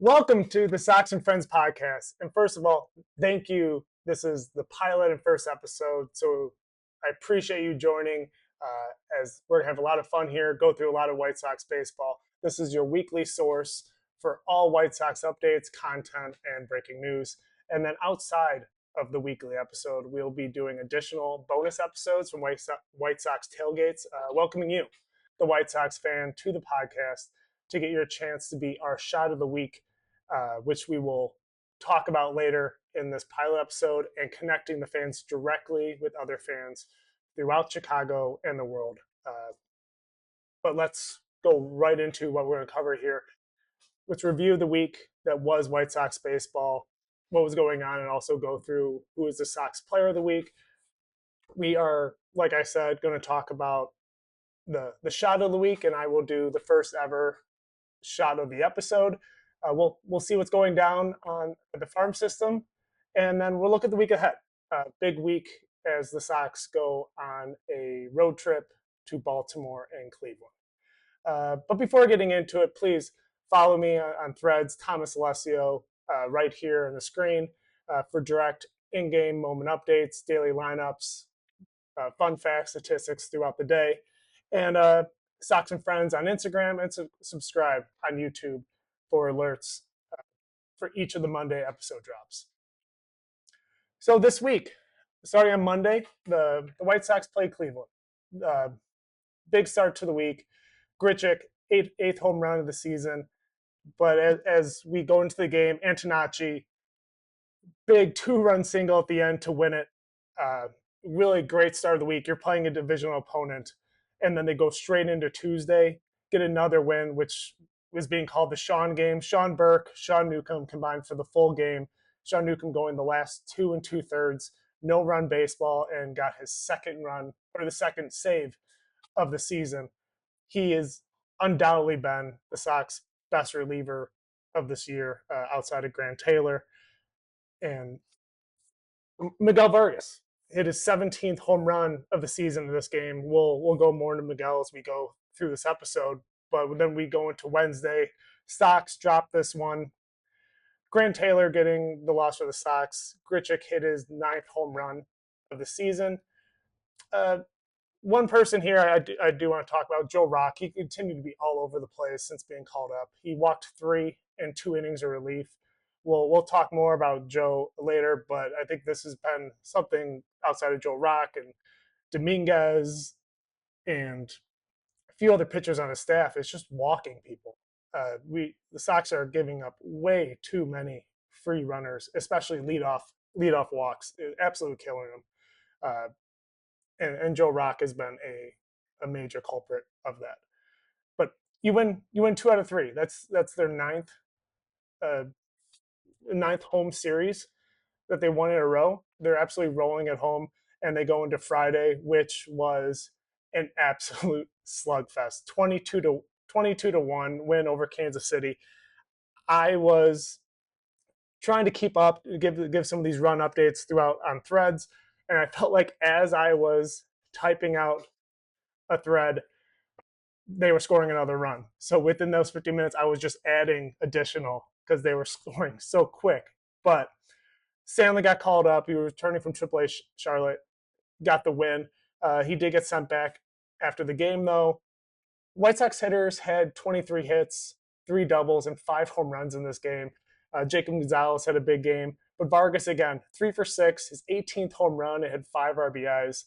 Welcome to the Sox and Friends podcast. And first of all, thank you. This is the pilot and first episode. So I appreciate you joining as we're going to have a lot of fun here, go through a lot of White Sox baseball. This is your weekly source for all White Sox updates, content, and breaking news. And then outside of the weekly episode, we'll be doing additional bonus episodes from White Sox tailgates, welcoming you, the White Sox fan, to the podcast to get your chance to be our shot of the week, which we will talk about later in this pilot episode, and connecting the fans directly with other fans throughout Chicago and the world. But let's go right into what we're going to cover here. Let's review the week that was White Sox baseball, what was going on, and also go through who is the Sox player of the week. We are, like I said, going to talk about the shot of the week, and I will do the first ever shot of the episode. We'll see what's going down on the farm system, and then we'll look at the week ahead. Big week as the Sox go on a road trip to Baltimore and Cleveland. But before getting into it, please follow me on Threads, Thomas Alessio, right here on the screen for direct in-game moment updates, daily lineups, fun facts, statistics throughout the day, and Sox and Friends on Instagram, and subscribe on YouTube for alerts for each of the Monday episode drops. So this week, starting on Monday, the White Sox play Cleveland. Big start to the week. Grichuk, eighth home run of the season. But as we go into the game, Antonacci, big two-run single at the end to win it. Really great start of the week. You're playing a divisional opponent, and then they go straight into Tuesday, get another win, which was being called the Sean game. Sean Burke, Sean Newcomb combined for the full game. Sean Newcomb going the last 2 2/3, no run baseball, and got his second run, or the second save of the season. He has undoubtedly been the Sox best reliever of this year, outside of Grant Taylor. And Miguel Vargas hit his 17th home run of the season in this game. We'll go more into Miguel as we go through this episode, but then we go into Wednesday. Sox drop this one. Grant Taylor getting the loss for the Sox. Grichuk hit his 9th home run of the season. One person here I do want to talk about, Joe Rock. He continued to be all over the place since being called up. He walked 3 in 2 innings of relief. We'll talk more about Joe later, but I think this has been something outside of Joe Rock and Dominguez and a few other pitchers on his staff. It's just walking people. The Sox are giving up way too many free runners, especially leadoff walks, absolutely killing them. And Joe Rock has been a major culprit of that. But you win 2 out of 3. That's their ninth home series that they won in a row. They're absolutely rolling at home, and they go into Friday, which was an absolute slugfest. 22-1 win over Kansas City. I was trying to keep up, give some of these run updates throughout on Threads, and I felt like as I was typing out a thread, they were scoring another run. So within those 50 minutes, I was just adding additional because they were scoring so quick. But Stanley got called up. He was returning from AAA Charlotte, got the win. He did get sent back after the game, though. White Sox hitters had 23 hits, 3 doubles, and 5 home runs in this game. Jacob Gonzalez had a big game. But Vargas, again, 3 for 6, his 18th home run. It had 5 RBIs.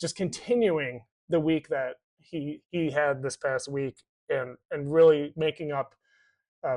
Just continuing the week that he had this past week, and really making up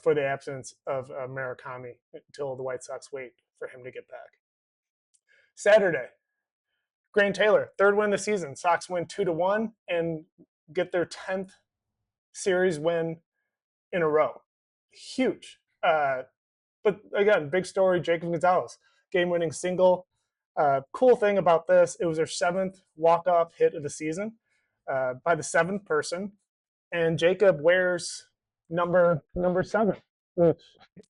for the absence of Murakami until the White Sox wait for him to get back. Saturday, Grant Taylor, 3rd win of the season. Sox win 2-1 and get their 10th series win in a row. Huge. But again, big story, Jacob Gonzalez, game-winning single. Cool thing about this, it was their 7th walk-off hit of the season by the 7th person. And Jacob wears number 7, which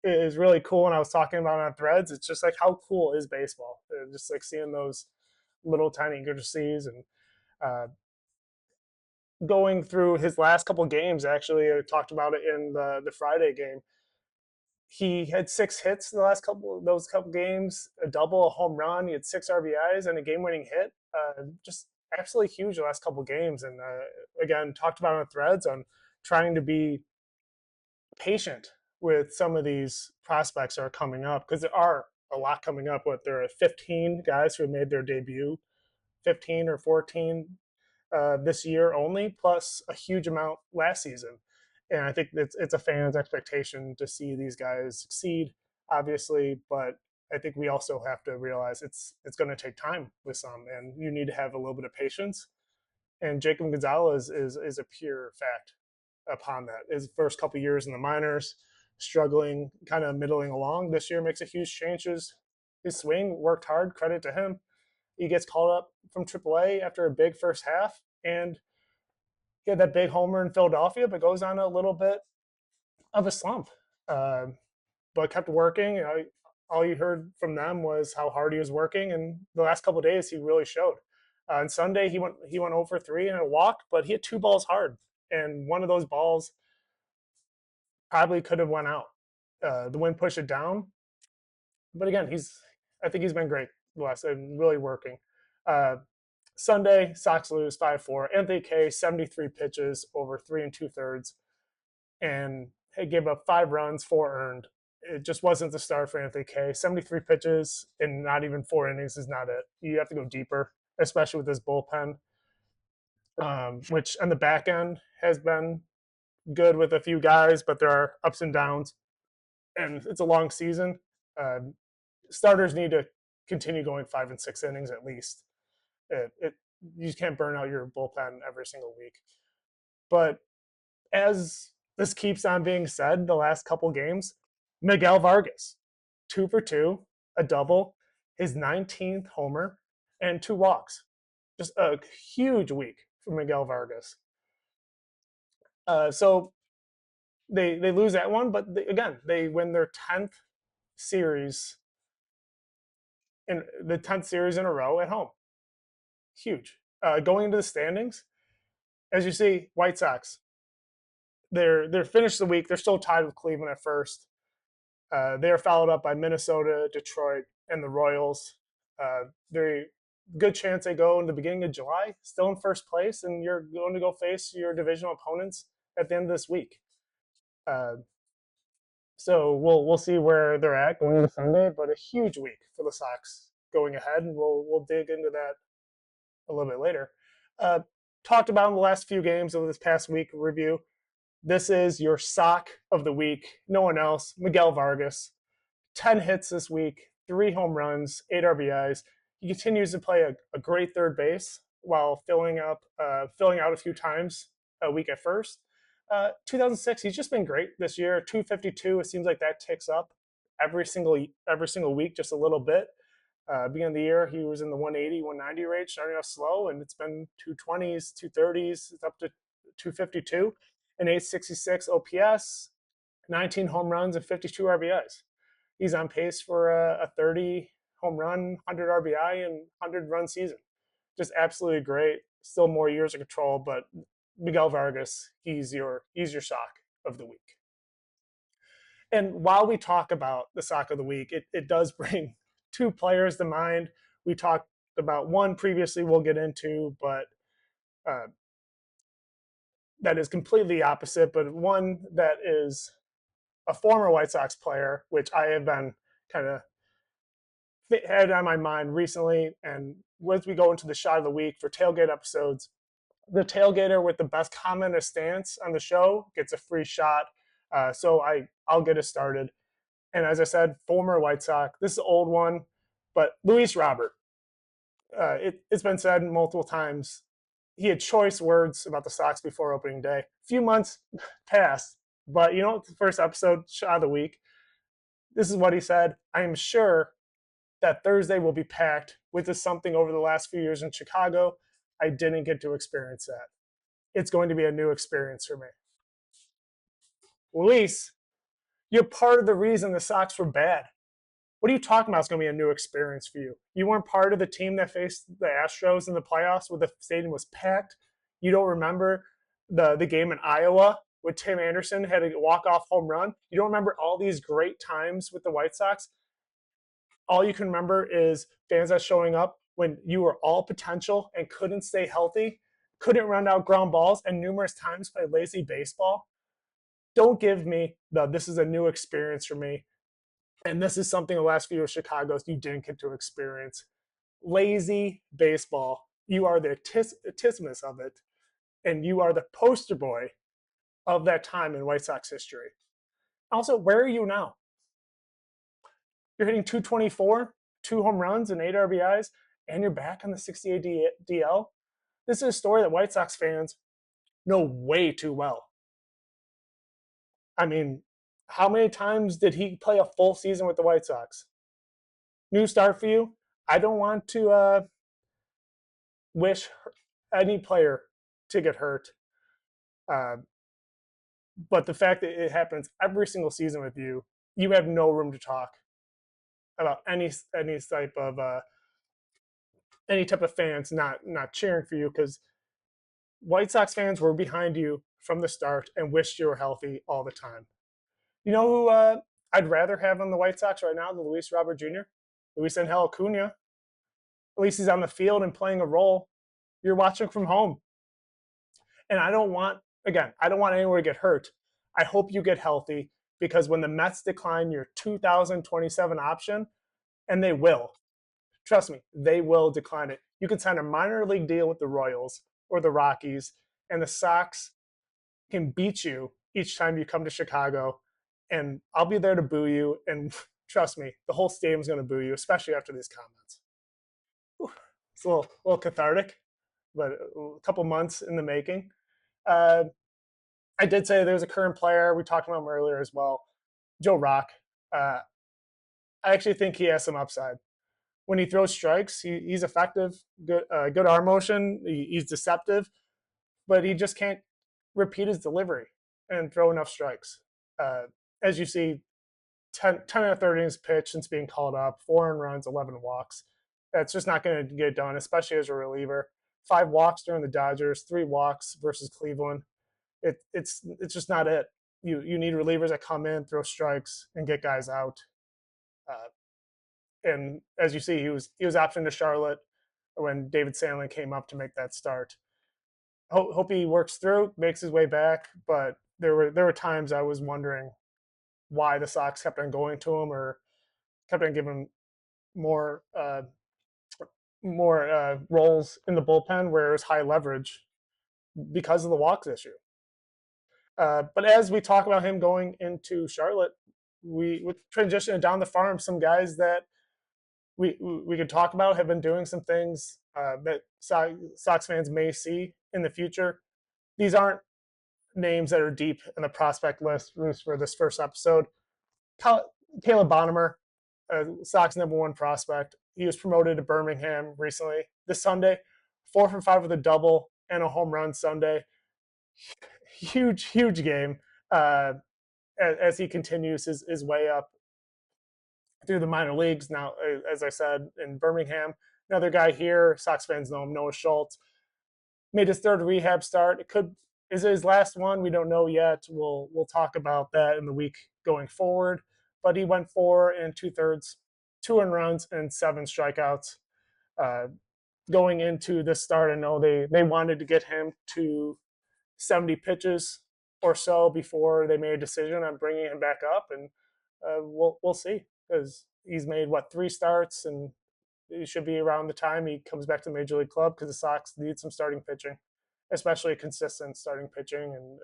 is really cool. And I was talking about it on Threads. It's just like, how cool is baseball? Just like seeing those little tiny intricacies, and going through his last couple games. Actually, I talked about it in the Friday game. he had 6 hits in the last couple games, a double, a home run. He had 6 RBIs and a game-winning hit. Just absolutely huge the last couple games. And again, talked about on the threads on trying to be patient with some of these prospects that are coming up, because there are a lot coming up. What, there are 15 guys who have made their debut, 15 or 14 this year only, plus a huge amount last season. And I think it's a fan's expectation to see these guys succeed, obviously, but I think we also have to realize it's going to take time with some, and you need to have a little bit of patience. And Jacob Gonzalez is a pure fact upon that. His first couple years in the minors, struggling, kind of middling along. This year makes a huge changes. His swing worked hard. Credit to him. He gets called up from AAA after a big first half, and he had that big homer in Philadelphia, but goes on a little bit of a slump. Uh, but kept working. All you heard from them was how hard he was working, and the last couple of days he really showed. On Sunday he went over 3 and a walk, but he hit 2 balls hard, and one of those balls probably could have went out. The wind pushed it down, but again, I think he's been great last and really working. Uh, Sunday, Sox lose 5-4. Anthony Kay, 73 pitches over 3 2/3, and he gave up 5 runs, 4 earned. It just wasn't the start for Anthony Kay. 73 pitches in not even 4 innings is not it. You have to go deeper, especially with this bullpen, which on the back end has been good with a few guys, but there are ups and downs, and it's a long season. Starters need to continue going 5 and 6 innings at least. You can't burn out your bullpen every single week. But as this keeps on being said, the last couple games, Miguel Vargas, 2 for 2, a double, his 19th homer, and 2 walks. Just a huge week for Miguel Vargas. So they lose that one, but again, they win their 10th series in a row at home. Huge. Going into the standings, as you see, White Sox, they're finished the week. They're still tied with Cleveland at first. They are followed up by Minnesota, Detroit, and the Royals. Very good chance they go in the beginning of July, still in first place, and you're going to go face your divisional opponents at the end of this week. So we'll see where they're at going into Sunday, but a huge week for the Sox going ahead, and we'll dig into that a little bit later. Talked about in the last few games of this past week review. This is your sock of the week. No one else. Miguel Vargas. 10 hits this week, 3 home runs, 8 RBIs. He continues to play a great third base while filling out a few times a week at first. 2006, he's just been great this year. 252. It seems like that ticks up every single week just a little bit. Beginning of the year, he was in the 180, 190 range, starting off slow, and it's been 220s, 230s, it's up to 252, and 866 OPS, 19 home runs, and 52 RBIs. He's on pace for a 30 home run, 100 RBI, and 100-run season. Just absolutely great. Still more years of control, but Miguel Vargas, he's your sock of the week. And while we talk about the sock of the week, it does bring 2 players to mind. We talked about one previously we'll get into, but that is completely opposite, but one that is a former White Sox player, which I have been kind of had on my mind recently. And as we go into the shot of the week for tailgate episodes, the tailgater with the best comment or stance on the show gets a free shot. So I'll get us started. And as I said, former White Sox. This is an old one, but Luis Robert. It's been said multiple times. He had choice words about the Sox before opening day. A few months passed, but you know what? The first episode, shot of the week, this is what he said. I am sure that Thursday will be packed. With this something over the last few years in Chicago, I didn't get to experience that. It's going to be a new experience for me. Luis, you're part of the reason the Sox were bad. What are you talking about? It's going to be a new experience for you. You weren't part of the team that faced the Astros in the playoffs where the stadium was packed. You don't remember the game in Iowa with Tim Anderson had a walk-off home run. You don't remember all these great times with the White Sox. All you can remember is fans that showing up when you were all potential and couldn't stay healthy, couldn't run out ground balls, and numerous times play lazy baseball. Don't give me the this is a new experience for me. And this is something the last few years Chicago's you didn't get to experience. Lazy baseball. You are the epitosis of it, and you are the poster boy of that time in White Sox history. Also, where are you now? You're hitting 224, 2 home runs, and 8 RBIs, and you're back on the 68 DL. This is a story that White Sox fans know way too well. I mean, how many times did he play a full season with the White Sox? New start for you. I don't want to wish any player to get hurt, uh, but the fact that it happens every single season with you, you have no room to talk about any type of fans not cheering for you because White Sox fans were behind you from the start and wished you were healthy all the time. You know who I'd rather have on the White Sox right now than Luis Robert Jr.? Luis Angel Acuna. At least he's on the field and playing a role. You're watching from home. And I don't want anyone to get hurt. I hope you get healthy because when the Mets decline your 2027 option, and they will, trust me, they will decline it. You can sign a minor league deal with the Royals or the Rockies, and the Sox can beat you each time you come to Chicago. And I'll be there to boo you. And trust me, the whole stadium's going to boo you, especially after these comments. It's a little cathartic, but a couple months in the making. Uh, I did say there's a current player. We talked about him earlier as well, Joe Rock. Uh, I actually think he has some upside. When he throws strikes, he's effective, good arm motion. He's deceptive, but he just can't repeat his delivery and throw enough strikes. As you see, 10 out of 30 innings pitched since being called up, 4 runs, 11 walks. That's just not going to get done, especially as a reliever. 5 walks during the Dodgers, 3 walks versus Cleveland. It's just not it. You need relievers that come in, throw strikes, and get guys out. Uh, and as you see, he was optioned to Charlotte when David Sandlin came up to make that start. Hope he works through, makes his way back. But there were times I was wondering why the Sox kept on going to him or kept on giving him more roles in the bullpen where it was high leverage because of the walks issue. But as we talk about him going into Charlotte, we transition down the farm. Some guys that we could talk about have been doing some things that Sox fans may see in the future. These aren't names that are deep in the prospect list for this first episode. Caleb Bonham, Sox #1 prospect. He was promoted to Birmingham recently. This Sunday, 4 for 5 with a double and a home run Sunday. Huge game as he continues his way up through the minor leagues. Now, as I said, in Birmingham. Another guy here, Sox fans know him, Noah Schultz. Made his third rehab start. Is it his last one? We don't know yet. We'll talk about that in the week going forward. But he went 4 2/3, 2 runs and 7 strikeouts. Going into this start, I know they wanted to get him to 70 pitches or so before they made a decision on bringing him back up, and we'll see because he's made 3 starts, and it should be around the time he comes back to the major league club because the Sox need some starting pitching, especially consistent starting pitching, and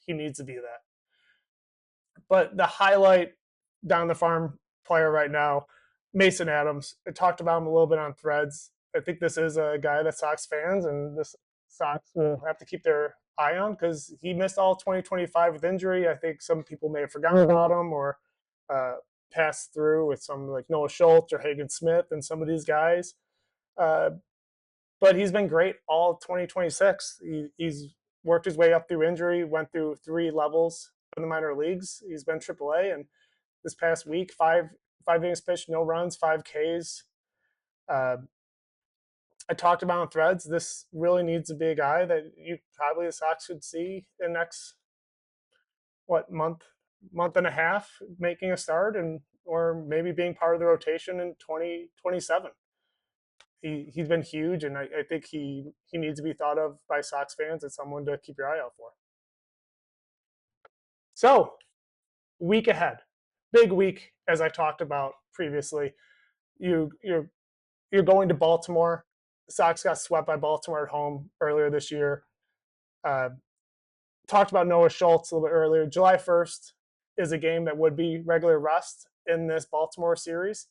he needs to be that. But the highlight down the farm player right now, Mason Adams. I talked about him a little bit on Threads. I think this is a guy that Sox fans and this Sox will have to keep their eye on because he missed all 2025 with injury. I think some people may have forgotten about him or passed through with some like Noah Schultz or Hagen Smith and some of these guys. But he's been great all 2026. He's worked his way up through injury, went through 3 levels in the minor leagues. He's been AAA, and this past week, five innings pitched, no runs, 5 Ks. I talked about on Threads. This really needs to be a guy that you probably the Sox could see in next what month and a half making a start, and or maybe being part of the rotation in 2027. He's been huge, and I think he needs to be thought of by Sox fans as someone to keep your eye out for. So, week ahead, big week as I talked about previously. You're going to Baltimore. Sox got swept by Baltimore at home earlier this year. Uh, Talked about Noah Schultz a little bit earlier. July 1st is a game that would be regular rest in this Baltimore series.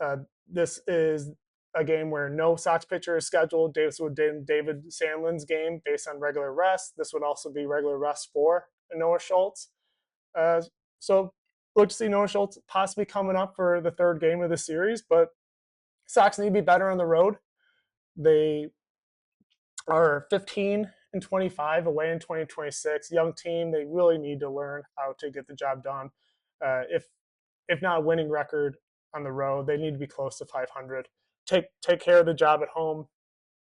Uh, this is a game where no Sox pitcher is scheduled. This would be David Sandlin's game based on regular rest. This would also be regular rest for Noah Schultz. Uh, so look to see Noah Schultz possibly coming up for the third game of the series, but Sox need to be better on the road. They are 15-25 away in 2026. Young team, they really need to learn how to get the job done. If not a winning record on the road, they need to be close to 500. Take care of the job at home,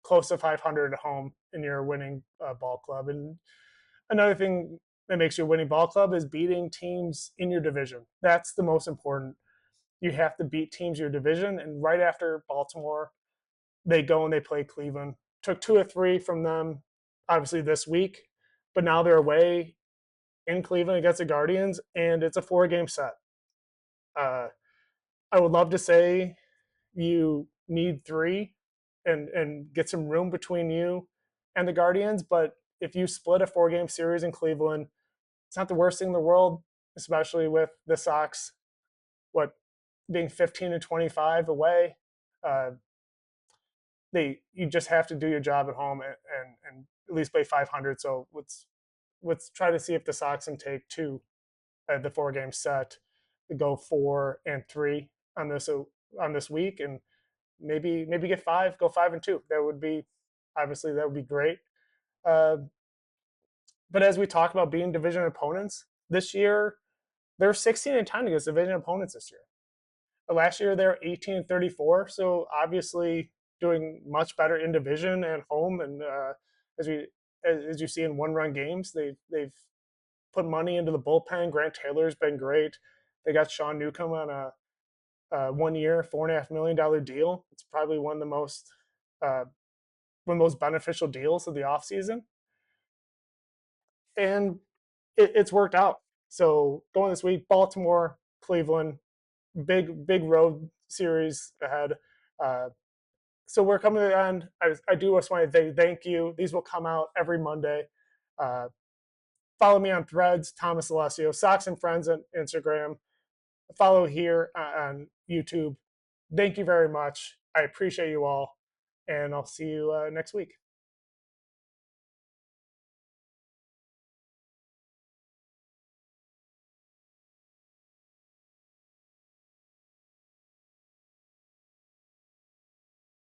close to 500 at home, and you're a winning ball club. And another thing that makes you a winning ball club is beating teams in your division. That's the most important. You have to beat teams in your division. And right after Baltimore, they go and they play Cleveland. Took 2 or 3 from them, obviously this week, but now they're away in Cleveland against the Guardians, and it's a 4-game set. Uh, I would love to say you need 3 and get some room between you and the Guardians, but if you split a 4-game series in Cleveland, it's not the worst thing in the world, especially with the Sox, what, being 15-25 away. Uh, you just have to do your job at home and at least play 500. So let's try to see if the Sox can take 2 at the 4-game set, go 4-3 on this week, and maybe get 5, go 5-2. That would be great. Uh, but as we talk about being division opponents this year, they're 16-10 against division opponents this year. Last year they're 18-34, so obviously doing much better in division and home. And as we as you see in one-run games, they've put money into the bullpen. Grant Taylor's been great. They got Sean Newcomb on a 1-year, $4.5 million deal. It's probably uh, one of the most beneficial deals of the offseason. And it's worked out. So going this week, Baltimore, Cleveland, big road series ahead. Uh, so we're coming to the end. I do just want to say thank you. These will come out every Monday. Uh, Follow me on Threads, Thomas Alessio, Sox and Friends on Instagram. Follow here on YouTube. Thank you very much. I appreciate you all, and I'll see you next week.